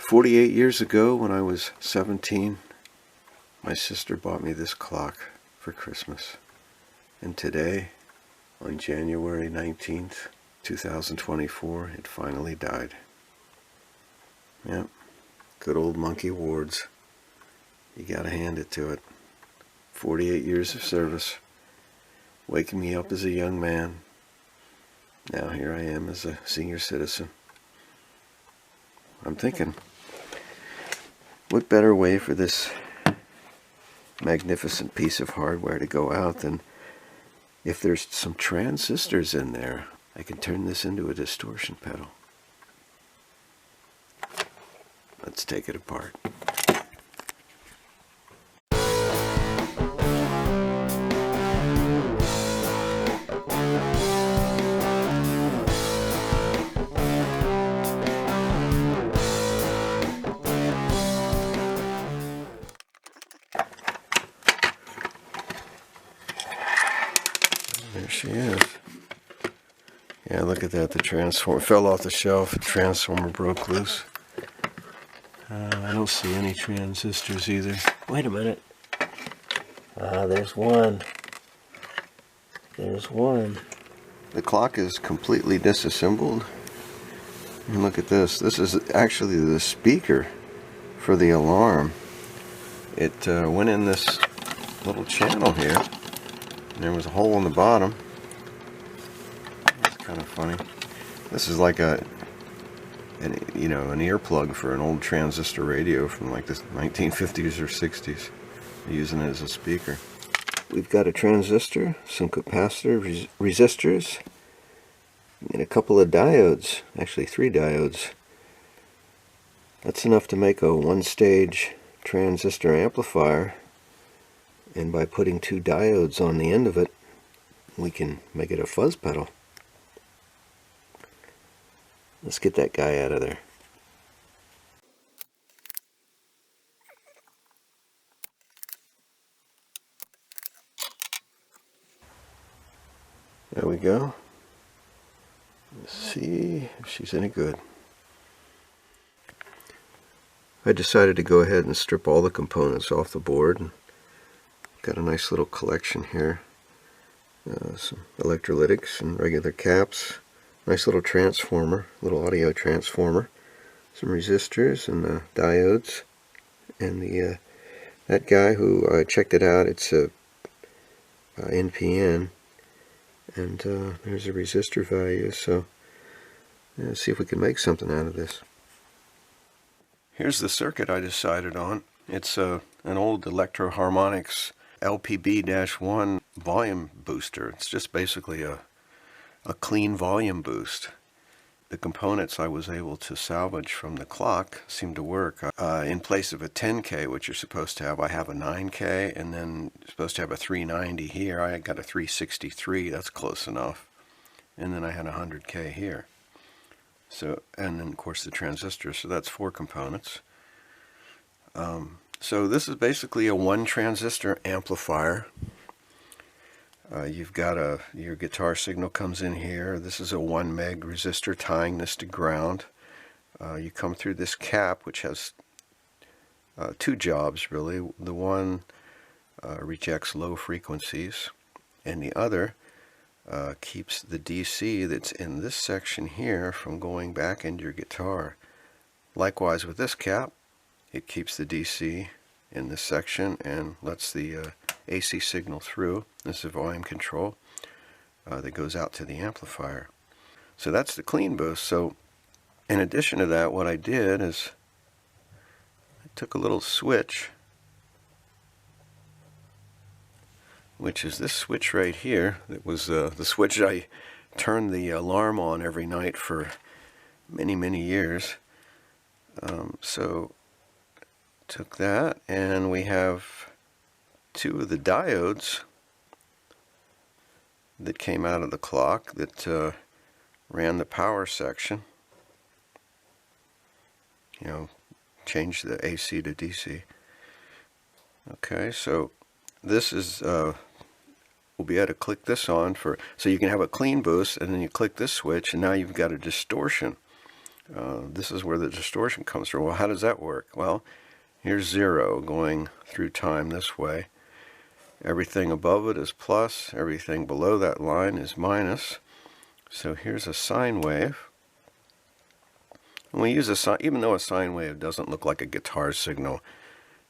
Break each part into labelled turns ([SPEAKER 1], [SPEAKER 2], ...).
[SPEAKER 1] 48 years ago, when I was 17, my sister bought me this clock for Christmas. And today, on January 19th, 2024, it finally died. Yep, good old Monkey Ward's. You gotta hand it to it. 48 years of service, waking me up as a young man. Now here I am as a senior citizen. I'm thinking, what better way for this magnificent piece of hardware to go out than if there's some transistors in there, I can turn this into a distortion pedal. Let's take it apart. There she is. Yeah, look at that. The transformer fell off the shelf. The transformer broke loose. I don't see any transistors either. Wait a minute. There's one. There's one. The clock is completely disassembled. And look at this. This is actually the speaker for the alarm. It went in this little channel here. And there was a hole in the bottom. It's kind of funny. This is like an earplug for an old transistor radio from like the 1950s or 60s. They're using it as a speaker. We've got a transistor, some capacitor resistors, and a couple of diodes. Actually 3 diodes. That's enough to make a one-stage transistor amplifier. And by putting 2 diodes on the end of it, we can make it a fuzz pedal. Let's get that guy out of there. There we go. Let's see if she's any good. I decided to go ahead and strip all the components off the board. Got a nice little collection here. Some electrolytics and regular caps. Nice little transformer, little audio transformer. Some resistors and diodes. And that guy who checked it out, it's a NPN. And there's a resistor value. So let's see if we can make something out of this. Here's the circuit I decided on. It's an old Electro Harmonics LPB-1 volume booster. It's just basically a clean volume boost. The components I was able to salvage from the clock seem to work. In place of a 10K, which you're supposed to have, I have a 9K, and then supposed to have a 390 here. I got a 363. That's close enough. And then I had a 100K here. So, and then of course the transistor. So that's 4 components. So this is basically a 1 transistor amplifier. You've got your guitar signal comes in here. This is a 1 meg resistor tying this to ground. You come through this cap, which has 2 jobs really. The one rejects low frequencies, and the other keeps the DC that's in this section here from going back into your guitar. Likewise with this cap, it keeps the DC in this section and lets the AC signal through. This is a volume control that goes out to the amplifier. So that's the clean boost. So in addition to that, what I did is I took a little switch, which is this switch right here. It was the switch I turned the alarm on every night for many years. So took that, and we have 2 of the diodes that came out of the clock that ran the power section. Changed the AC to DC. Okay, so this is we'll be able to click this on so you can have a clean boost, and then you click this switch, and now you've got a distortion. This is where the distortion comes from. Well, how does that work? Well, here's 0 going through time this way. Everything above it is plus, everything below that line is minus. So here's a sine wave. And we use a sine, even though a sine wave doesn't look like a guitar signal,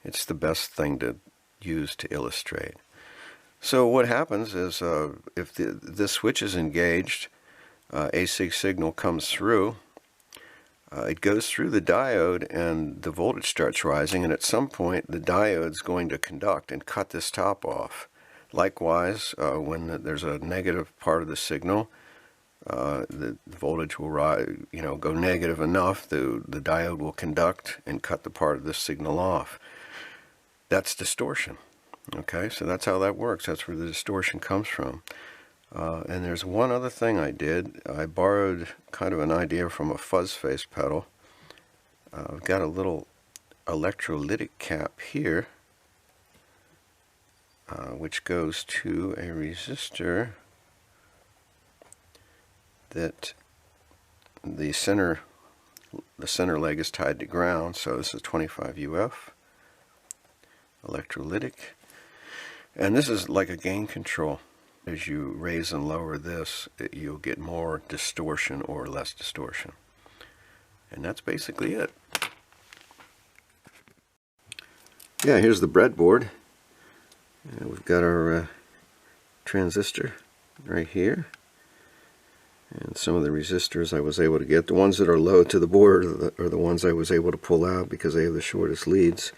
[SPEAKER 1] it's the best thing to use to illustrate. So what happens is if this switch is engaged, AC signal comes through. It goes through the diode and the voltage starts rising, and at some point the diode's going to conduct and cut this top off. Likewise, when there's a negative part of the signal, the voltage will rise, go negative enough, the diode will conduct and cut the part of this signal off. That's distortion. Okay, so that's how that works. That's where the distortion comes from. And there's one other thing I did. I borrowed kind of an idea from a fuzz face pedal. I've got a little electrolytic cap here, which goes to a resistor that the center leg is tied to ground. So this is 25 UF electrolytic, and this is like a gain control. As you raise and lower this, you'll get more distortion or less distortion. And that's basically it. Yeah, here's the breadboard. We've got our transistor right here. And some of the resistors I was able to get. The ones that are low to the board are the ones I was able to pull out because they have the shortest leads.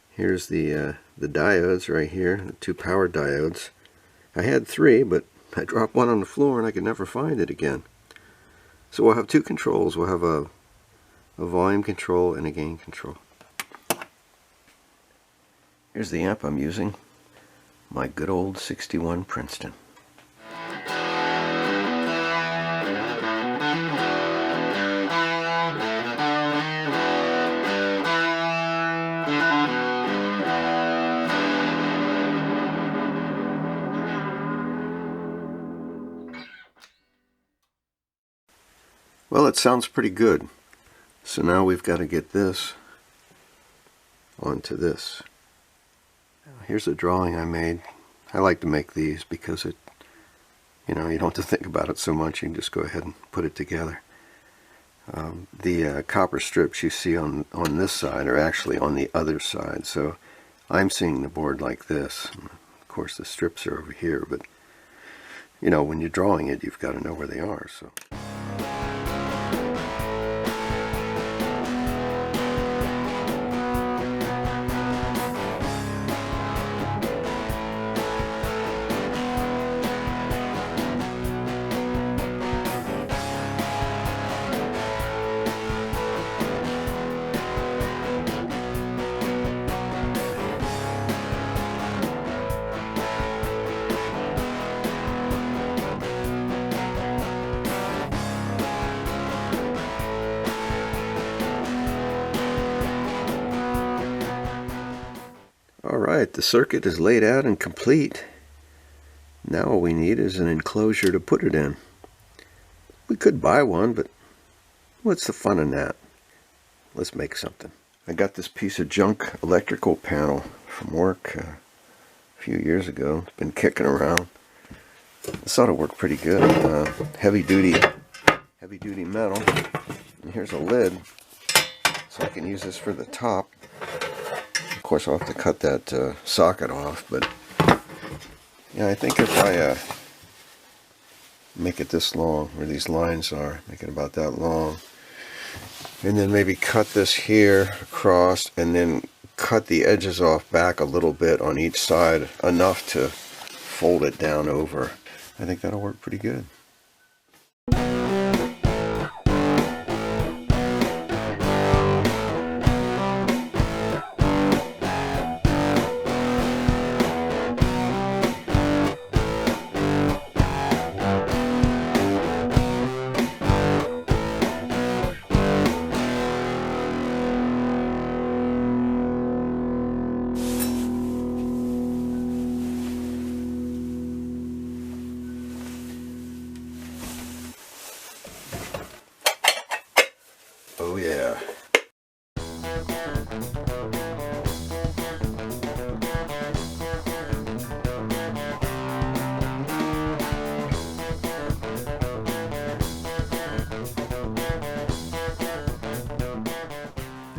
[SPEAKER 1] Here's the diodes right here, the 2 power diodes. I had 3, but I dropped one on the floor and I could never find it again. So we'll have 2 controls. We'll have a volume control and a gain control. Here's the amp I'm using, my good old 61 Princeton. Well, it sounds pretty good. So now we've got to get this onto this. Here's a drawing I made. I like to make these because you don't have to think about it so much. You can just go ahead and put it together. The copper strips you see on this side are actually on the other side. So I'm seeing the board like this. Of course, the strips are over here, but when you're drawing it, you've got to know where they are. So. Alright, the circuit is laid out and complete. Now all we need is an enclosure to put it in. We could buy one, but what's the fun in that? Let's make something. I got this piece of junk electrical panel from work a few years ago. It's been kicking around. This ought to work pretty good. Heavy duty metal. And here's a lid, so I can use this for the top. Of course, I'll have to cut that socket off, but yeah, I think if I make it this long, where these lines are, make it about that long, and then maybe cut this here across, and then cut the edges off back a little bit on each side, enough to fold it down over. I think that'll work pretty good.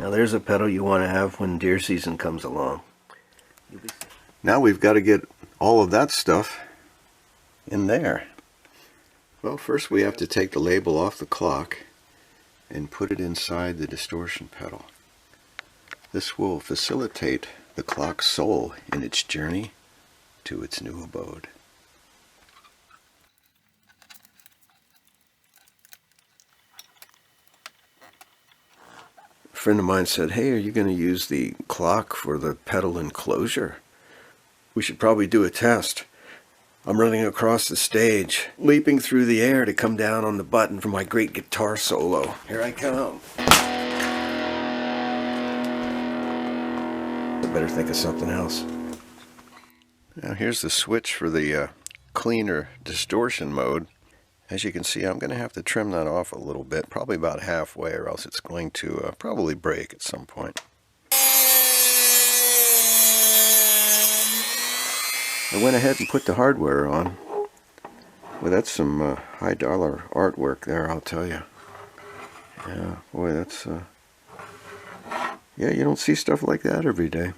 [SPEAKER 1] Now there's a pedal you want to have when deer season comes along. Now we've got to get all of that stuff in there. Well, first we have to take the label off the clock and put it inside the distortion pedal. This will facilitate the clock's soul in its journey to its new abode. A friend of mine said, "Hey, are you going to use the clock for the pedal enclosure? We should probably do a test." I'm running across the stage, leaping through the air to come down on the button for my great guitar solo. Here I come. I better think of something else. Now here's the switch for the cleaner distortion mode. As you can see, I'm going to have to trim that off a little bit, probably about halfway, or else it's going to probably break at some point. I went ahead and put the hardware on. Well, that's some high dollar artwork there, I'll tell you. Yeah, boy, that's yeah, you don't see stuff like that every day.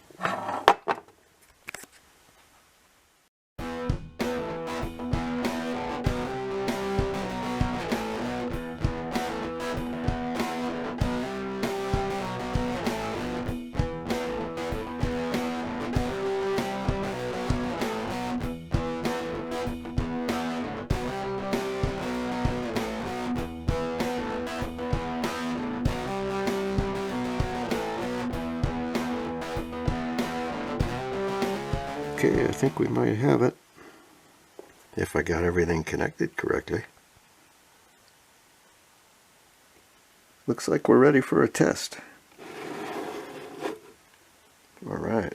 [SPEAKER 1] Okay, I think we might have it, if I got everything connected correctly. Looks like we're ready for a test. All right.